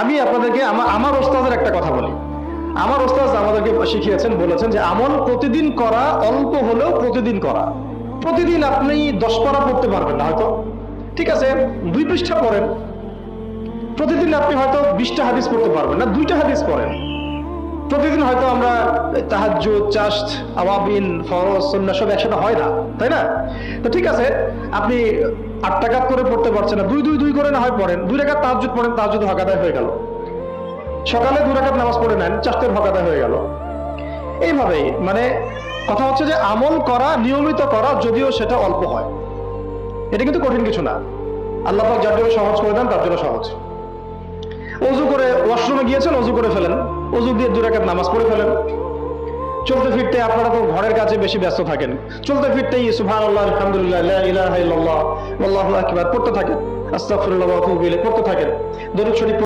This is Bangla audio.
আমি আপনাদেরকে আমার ওস্তাদের একটা কথা বলি। আমার ওস্তাদ আমাদেরকে শিখিয়েছেন, বলেছেন যে আমল প্রতিদিন করা, অল্প হলেও প্রতিদিন করা। প্রতিদিন আপনি 10 পারা পড়তে পারবেন না হয়তো, ঠিক আছে 2 পৃষ্ঠা পড়েন। প্রতিদিন আপনি হয়তো 20টা হাদিস পড়তে পারবেন না, 2টা হাদিস পড়েন। প্রতিদিন হয়তো আমরা তাহাজ্জুদ, চাশত, আওয়াবিন, ফরজ, সুন্নাহ সব একসাথে হয় না, তাই না? তো ঠিক আছে, আপনি 8 রাকাত করে পড়তে পারছেন না, 2 করে না হয় পড়েন। 2 রাকাত তাহাজ্জুদ পড়েন, তাহাজ্জুদ হক আদায় হয়ে গেল। সকালে 2 রাকাত নামাজ পড়ে নেন, চাশতের হক আদায় হয়ে গেল। এইভাবেই মানে কথা হচ্ছে যে আমল করা, নিয়মিত করা, যদিও সেটা অল্প হয়, এটা কিন্তু কঠিন কিছু না। আল্লাহ পাক যার জন্য সহজ করে দেন তার জন্য সহজ। ওযু করে ওয়াশরুমে গিয়েছেন, ওযু করে ফেলেন, ওযু দিয়ে 2 রাকাত নামাজ পড়ে ফেলেন। চলতে ফিরতে আপনারা তো ঘরের কাছে বেশি ব্যস্ত থাকেন, চলতে ফিরতেই সুবহানাল্লাহ, আলহামদুলিল্লাহ, লা ইলাহা ইল্লাল্লাহ, আল্লাহু আকবার পড়তে থাকেন, আস্তাগফিরুল্লাহ ওয়া আতুবু ইলাইহি পড়তে থাকেন, দরুদ শরীফ